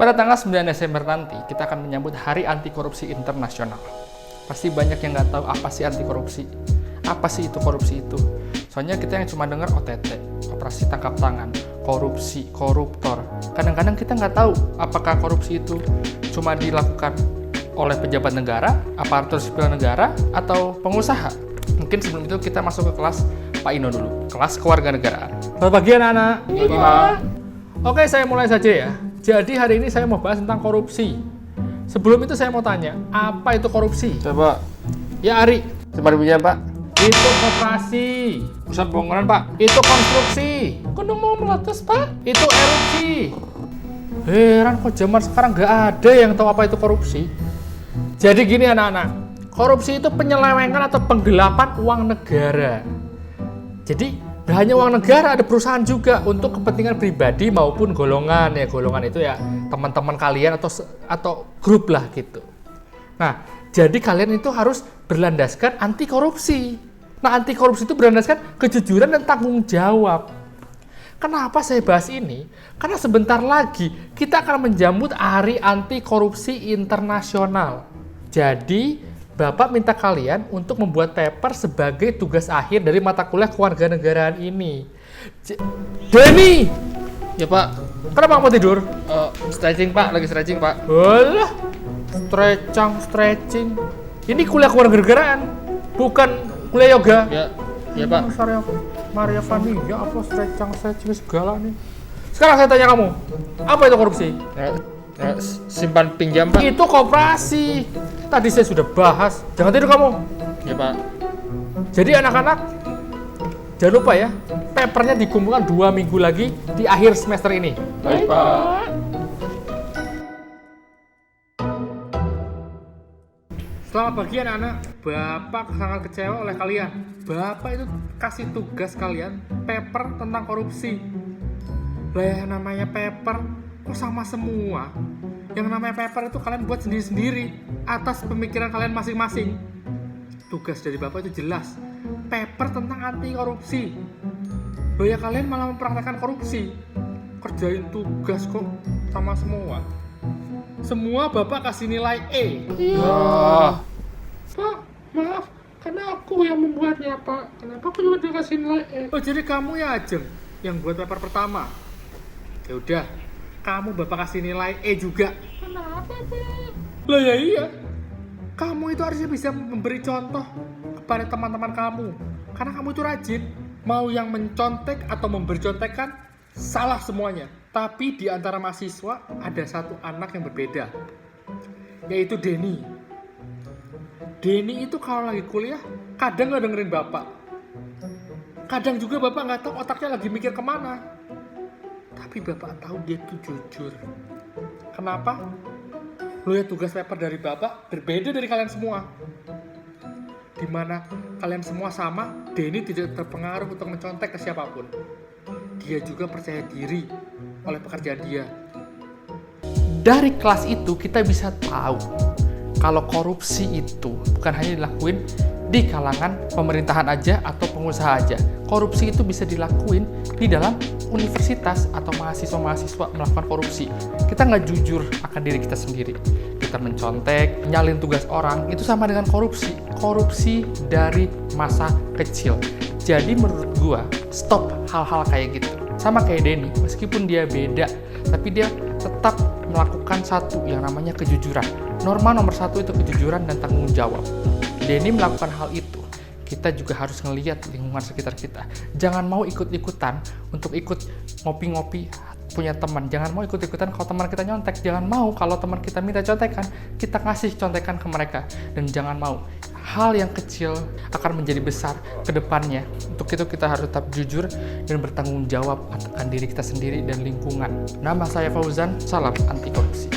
Pada tanggal 9 Desember nanti, kita akan menyambut Hari Anti Korupsi Internasional. Pasti banyak yang nggak tahu apa sih anti korupsi. Apa sih itu korupsi itu? Soalnya kita yang cuma dengar OTT, operasi tangkap tangan, korupsi, koruptor. Kadang-kadang kita nggak tahu apakah korupsi itu cuma dilakukan oleh pejabat negara, aparatur sipil negara, atau pengusaha. Mungkin sebelum itu kita masuk ke kelas Pak Ino dulu, kelas kewarganegaraan. Selamat pagi anak-anak. Oke, saya mulai saja ya. Jadi hari ini saya mau bahas tentang korupsi. Sebelum itu saya mau tanya, apa itu korupsi? Coba. Ya Ari. Cepat punya Pak. Itu koperasi. Pusat pembangunan Pak. Itu konstruksi. Kok mau meletus Pak? Itu erupsi. Heran kok zaman sekarang nggak ada yang tahu apa itu korupsi. Jadi gini anak-anak, korupsi itu penyelewengan atau penggelapan uang negara. Jadi hanya uang negara, ada perusahaan juga untuk kepentingan pribadi maupun golongan. Ya golongan itu ya teman-teman kalian atau grup lah gitu. Nah, jadi kalian itu harus berlandaskan anti korupsi. Nah, anti korupsi itu berlandaskan kejujuran dan tanggung jawab. Kenapa saya bahas ini? Karena sebentar lagi kita akan menjambut Hari Anti Korupsi Internasional. Jadi Bapak minta kalian untuk membuat paper sebagai tugas akhir dari mata kuliah kewarganegaraan ini. Denny! Ya Pak. Kenapa mau tidur? Stretching Pak, lagi stretching Pak. Alah, stretching. Ini kuliah kewarganegaraan, bukan kuliah yoga. Ya Pak. Maria Vania, apa stretching segala nih. Sekarang saya tanya kamu, apa itu korupsi? Simpan pinjam Pak. Itu koperasi. Tadi saya sudah bahas. Jangan tidur kamu. Ya Pak. Jadi anak-anak, jangan lupa ya, papernya dikumpulkan 2 minggu lagi di akhir semester ini. Baik Pak. Selamat pagi anak-anak. Bapak sangat kecewa oleh kalian. Bapak itu kasih tugas kalian paper tentang korupsi. Lah yang namanya paper kok sama semua? Yang namanya paper itu kalian buat sendiri-sendiri atas pemikiran kalian masing-masing. Tugas dari Bapak itu jelas, paper tentang anti korupsi. Loh ya kalian malah mempraktekkan korupsi. Kerjain tugas kok sama semua. Semua Bapak kasih nilai E. Iya. Pak, maaf, karena aku yang membuatnya Pak. Kenapa aku juga dikasih nilai E? Oh jadi kamu ya Ajeng yang buat paper pertama? Ya udah, kamu Bapak kasih nilai E juga. Kenapa Pak? Lah ya iya, kamu itu harusnya bisa memberi contoh kepada teman-teman kamu. Karena kamu itu rajin. Mau yang mencontek atau memberi contekan, salah semuanya. Tapi di antara mahasiswa ada satu anak yang berbeda, yaitu Denny. Denny itu kalau lagi kuliah kadang nggak dengerin Bapak. Kadang juga Bapak nggak tahu otaknya lagi mikir kemana. Tapi Bapak tahu dia tuh jujur. Kenapa? Lo ya tugas paper dari Bapak berbeda dari kalian semua. Dimana kalian semua sama, Denny tidak terpengaruh untuk mencontek ke siapapun. Dia juga percaya diri oleh pekerjaan dia. Dari kelas itu kita bisa tahu kalau korupsi itu bukan hanya dilakuin di kalangan pemerintahan aja atau pengusaha aja. Korupsi itu bisa dilakuin di dalam universitas atau mahasiswa-mahasiswa melakukan korupsi. Kita nggak jujur akan diri kita sendiri. Kita mencontek, nyalin tugas orang, itu sama dengan korupsi. Korupsi dari masa kecil. Jadi menurut gua, stop hal-hal kayak gitu. Sama kayak Denny, meskipun dia beda, tapi dia tetap melakukan satu yang namanya kejujuran. Norma nomor 1 itu kejujuran dan tanggung jawab. Denny melakukan hal itu, kita juga harus ngelihat lingkungan sekitar kita. Jangan mau ikut-ikutan untuk ikut ngopi-ngopi punya teman. Jangan mau ikut-ikutan kalau teman kita nyontek. Jangan mau kalau teman kita minta contekan, kita kasih contekan ke mereka. Dan jangan mau hal yang kecil akan menjadi besar ke depannya. Untuk itu kita harus tetap jujur dan bertanggung jawab akan diri kita sendiri dan lingkungan. Nama saya Fauzan, salam anti korupsi.